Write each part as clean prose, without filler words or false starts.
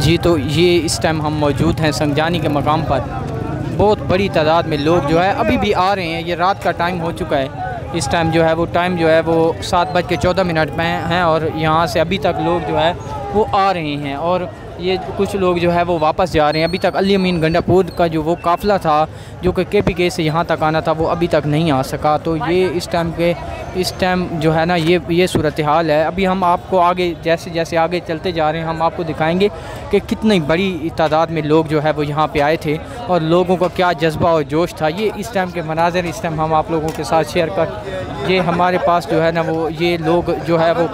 जी, तो ये इस टाइम हम मौजूद हैं संगजानी के मकाम पर। बहुत बड़ी तादाद में लोग जो है अभी भी आ रहे हैं। ये रात का टाइम हो चुका है। इस टाइम जो है वो टाइम जो है वो 7:14 में हैं और यहाँ से अभी तक लोग जो है वो आ रहे हैं। और ये कुछ लोग जो है वो वापस जा रहे हैं। अभी तक अली अमीन गंडापुर का जो वो काफ़िला था जो कि KPK से यहाँ तक आना था वो अभी तक नहीं आ सका। तो ये इस टाइम जो है ना ये सूरत हाल है। अभी हम आपको आगे जैसे जैसे आगे चलते जा रहे हैं हम आपको दिखाएंगे कि कितनी बड़ी तादाद में लोग जो है वो यहाँ पे आए थे और लोगों का क्या जज्बा और जोश था। ये इस टाइम के मनाज़र इस टाइम हम आप लोगों के साथ शेयर कर, ये हमारे पास जो है ना वो ये लोग जो है वो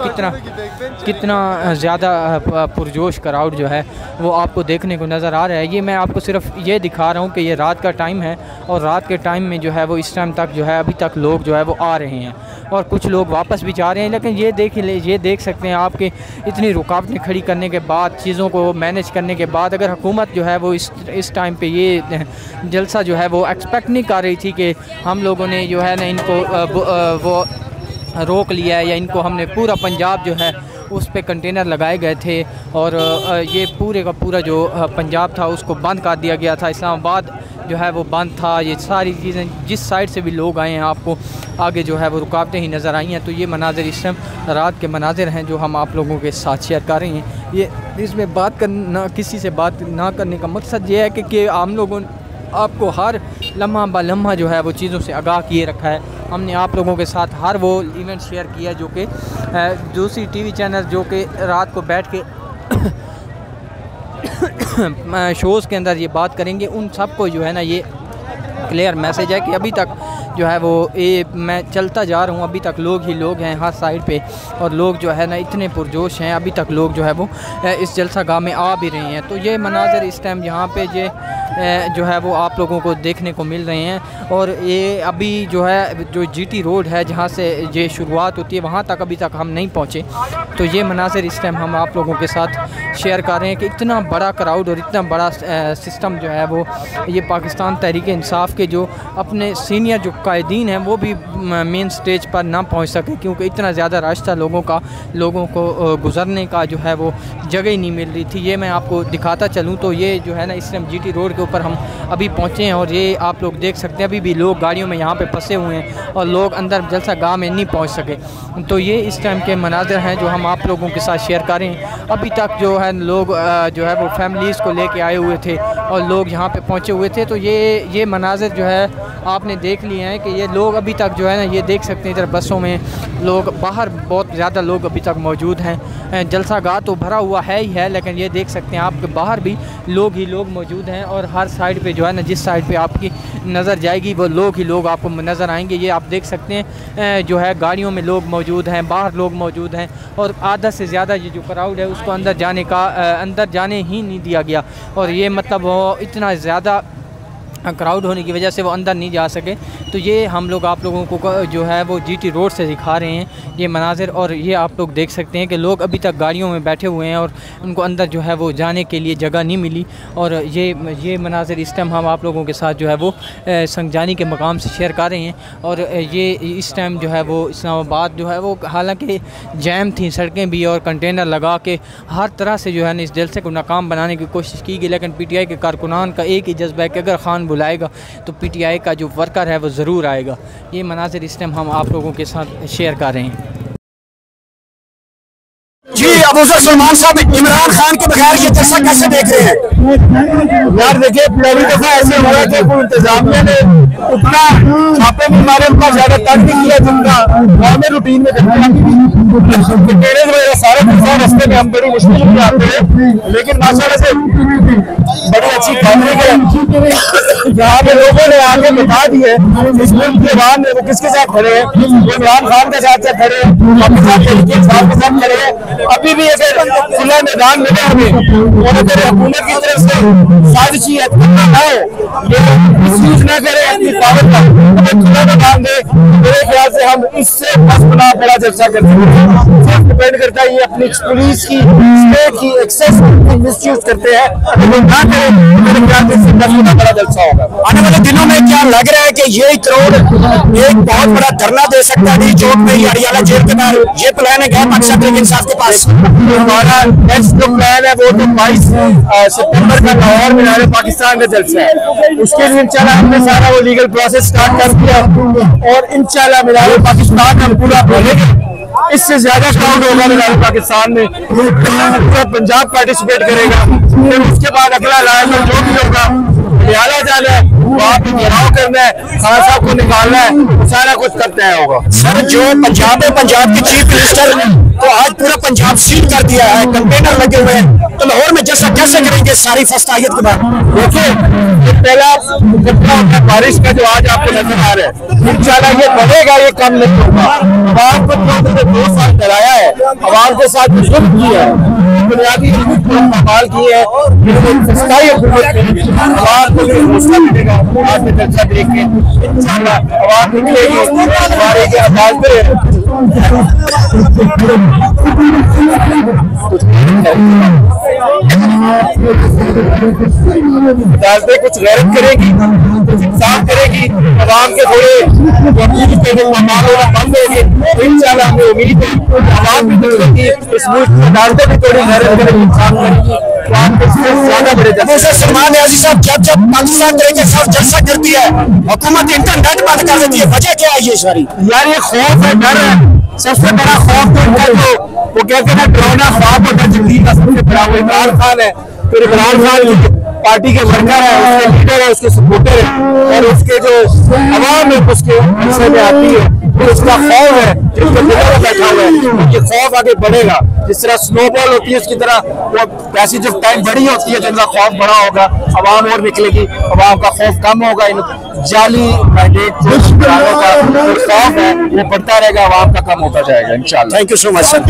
कितना ज़्यादा पुरजोश क्राउड जो है वो आपको देखने को नज़र आ रहा है। ये मैं आपको सिर्फ ये दिखा रहा हूँ कि ये रात का टाइम है और रात के टाइम में जो है वो इस टाइम तक जो है अभी तक लोग जो है वो आ रहे हैं और कुछ लोग वापस भी जा रहे हैं। लेकिन ये देख सकते हैं आपके इतनी रुकावटें खड़ी करने के बाद, चीज़ों को मैनेज करने के बाद, अगर हुकूमत जो है वो इस टाइम पे ये जलसा जो है वो एक्सपेक्ट नहीं कर रही थी कि हम लोगों ने जो है ना इनको वो रोक लिया है या इनको हमने पूरा पंजाब जो है उस पे कंटेनर लगाए गए थे और ये पूरे का पूरा जो पंजाब था उसको बंद कर दिया गया था। इस्लामाबाद जो है वो बंद था। ये सारी चीज़ें जिस साइड से भी लोग आए हैं आपको आगे जो है वो रुकावटें ही नज़र आई हैं। तो ये मनाज़र इस टाइम रात के मनाज़र हैं जो हम आप लोगों के साथ शेयर कर रहे हैं। ये इसमें बात करना, किसी से बात ना करने का मकसद ये है कि हम लोगों ने आपको हर लम्हा ब लम्हा जो है वो चीज़ों से आगाह किए रखा है। हमने आप लोगों के साथ हर वो इवेंट शेयर किया जो कि दूसरी TV चैनल जो कि रात को बैठ के शोज़ के अंदर ये बात करेंगे, उन सब को जो है ना ये क्लियर मैसेज है कि अभी तक जो है वो मैं चलता जा रहा हूँ, अभी तक लोग ही लोग हैं हर साइड पे और लोग जो है ना इतने पुरजोश हैं। अभी तक लोग जो है वो इस जलसा गाह में आ भी रहे हैं। तो ये मनाज़र इस टाइम यहाँ पे ये जो है वो आप लोगों को देखने को मिल रहे हैं। और ये अभी जो है जो GT रोड है जहाँ से ये शुरुआत होती है वहाँ तक अभी तक हम नहीं पहुँचे। तो ये मनाज़र इस टाइम हम आप लोगों के साथ शेयर कर रहे हैं कि इतना बड़ा क्राउड और इतना बड़ा सिस्टम जो है वो ये पाकिस्तान तहरीक इंसाफ के जो अपने सीनियर जो कायदीन हैं वो भी मेन स्टेज पर ना पहुंच सके क्योंकि इतना ज़्यादा रश था, लोगों को गुज़रने का जो है वो जगह ही नहीं मिल रही थी। ये मैं आपको दिखाता चलूँ तो ये जो है ना इस टाइम GT रोड के ऊपर हम अभी पहुँचे हैं और ये आप लोग देख सकते हैं अभी भी लोग गाड़ियों में यहाँ पे फंसे हुए हैं और लोग अंदर जलसा गाह में नहीं पहुँच सके। तो ये इस टाइम के मनाज़र हैं जो हम आप लोगों के साथ शेयर करें। अभी तक जो है लोग जो है वो फैमिलीज़ को लेके आए हुए थे और लोग यहाँ पे पहुँचे हुए थे। तो ये मनाज़र जो है आपने देख लिए हैं कि ये लोग अभी तक जो है ना ये देख सकते हैं इधर बसों में लोग, बाहर बहुत ज़्यादा लोग अभी तक मौजूद हैं। जलसा गाह तो भरा हुआ है ही है लेकिन ये देख सकते हैं आपके बाहर भी लोग ही लोग मौजूद हैं और हर साइड पे जो है ना जिस साइड पे आपकी नज़र जाएगी वो लोग ही लोग आपको नज़र आएंगे। ये आप देख सकते हैं जो है गाड़ियों में लोग मौजूद हैं, बाहर लोग मौजूद हैं और आधा से ज़्यादा ये जो क्राउड है उसको अंदर जाने ही नहीं दिया गया और ये मतलब वो इतना ज़्यादा क्राउड होने की वजह से वो अंदर नहीं जा सके। तो ये हम लोग आप लोगों को जो है वो GT रोड से दिखा रहे हैं ये मनाज़र और ये आप लोग देख सकते हैं कि लोग अभी तक गाड़ियों में बैठे हुए हैं और उनको अंदर जो है वो जाने के लिए जगह नहीं मिली। और ये मनाज़र इस टाइम हम आप लोगों के साथ जो है वो संगजानी के मकाम से शेयर कर रहे हैं। और ये इस टाइम जो है वो इस्लामाबाद जो है वो हालांकि जैम थी सड़कें भी और कंटेनर लगा के हर तरह से जो है ना इस जलसे को नाकाम बनाने की कोशिश की गई, लेकिन PTI के कारकुनान का एक ही जज्बा है कि अगर खान बुलाएगा तो PTI का जो वर्कर है वो ज़रूर आएगा। ये मनाज़र इस टाइम हम आप लोगों के साथ शेयर कर रहे हैं। जी अबूज़र सलमान साहब इमरान खान के बगैर ये जलसा कैसे देख रहे हैं? यार देखिए पहली दफा ऐसे हुआ है कि कोई इंतजामिया ने उतना छापे भी मारे, उतना ज्यादा तंग नहीं किया जितना नॉर्मल रूटीन में कंटेनर वगैरह सारे रास्ते में हम बड़ी मुश्किल में आते हैं, लेकिन माशाल्लाह से बड़ी अच्छी कवरेज है। यहाँ पे लोगों ने आगे बता दी है इस मुल्क के बाद में वो किसके साथ खड़े हैं, इमरान खान के साथ खड़े हैं, के साथ खड़े हैं। अभी भी अगर खुला मैदान मिले हमें और अगर हुकूमत की तरफ से साजिशी है ये मिसयूज न करे अपनी पावर का, हमें खुला मैदान दे, मेरे ख्याल से हम इससे बड़ा जलसा कर सकते हैं। सिर्फ डिपेंड करता है ये अपनी पुलिस की स्टेट की एक्सेस मिसयूज करते हैं, ना करें मेरे ख्याल से 10 गुना बड़ा जलसा होगा। आने वाले दिनों में क्या लग रहा है कि ये करोड़ एक बहुत बड़ा धरना दे सकता है डी चौक में, हरियाणा जेल के बाहर, ये प्लान है क्या पाकिस्तान तहरीक इंसाफ के पास? हमारा नेक्स्ट जो प्लान है वो तो 22 सितंबर का लाहौर में पाकिस्तान का जलसा है। उसके लिए इंशाल्लाह हमने सारा वो लीगल प्रोसेस स्टार्ट कर दिया और इंशाल्लाह मिलाल पाकिस्तान हम पूरा बोलेंगे। इससे ज्यादा क्राउड होगा मिलाल पाकिस्तान में, पूरा पंजाब पार्टिसिपेट करेगा। फिर उसके बाद अगला लाइन जो भी होगा हरियाणा जाना है, वहाँ पे घेराव करना है, खान साहब को निकालना है, सारा कुछ करते हैं होगा। सर जो पंजाब है, पंजाब के चीफ मिनिस्टर तो आज पूरा पंजाब सील कर दिया है, कंटेनर लगे हुए हैं, तो लाहौर में जैसा कैसे करेंगे सारी फस्तायत के बाद? देखिए पहला मुकदमा होता है बारिश का जो आज आपको नजर आ रहा है, इंशाल्लाह ये बढ़ेगा, ये कम नहीं होगा। आवाम को 2 साल डराया है, आवाम के साथ जुल्म किया है, बुनियादी कमाल की है, सस्ताई हुकूमत आवाम को हौसला मिलेगा। आज में चर्चा देख के इंशाल्लाह आवाम निकलेगी, हमारे के अदालतें कुछ गैरत करेगी, कुछ इंसाफ करेगी, आवाम के थोड़े वकील पे माल होना बंद होगी, तो इंशाल्लाह हमें उम्मीद है आवाम भी निकलेगी, इस मुल्क की अदालतें भी थोड़ी गैरत करेगी, इंसाफ करेगी, तो आपको ज्यादा बड़े जैसे सलमान याजी साहब जब पाकिस्तान तरीके साथ जलसा करती है, हुकूमत इंटरनेट बंद कर देती है, वजह क्या है ये सारी? यार ये खौफ है, डर है, सबसे बड़ा खौफ तो इनका जो वो कहते हैं ना डरावना ख्वाब होता है जिंदगी का सबसे बड़ा, वो इमरान खान है। फिर इमरान खान पार्टी के वर्कर है, उसके लीडर है, उसके सपोर्टर है, और उसके जो अवाम है उसके हिस्से में आती है, तो उसका खौफ है जिसके दिलों में बैठा हुआ है, ये खौफ आगे बढ़ेगा। जिस तरह स्नोबॉल होती है उसकी तरह वो ऐसी जब टाइम बड़ी होती है तो इनका खौफ बड़ा होगा, अवाम और निकलेगी, अवाम का खौफ कम होगा, इन जाली मैंडेट का खौफ है वो बढ़ता रहेगा, अवाम का कम होता जाएगा इंशाल्लाह। Thank you so much sir.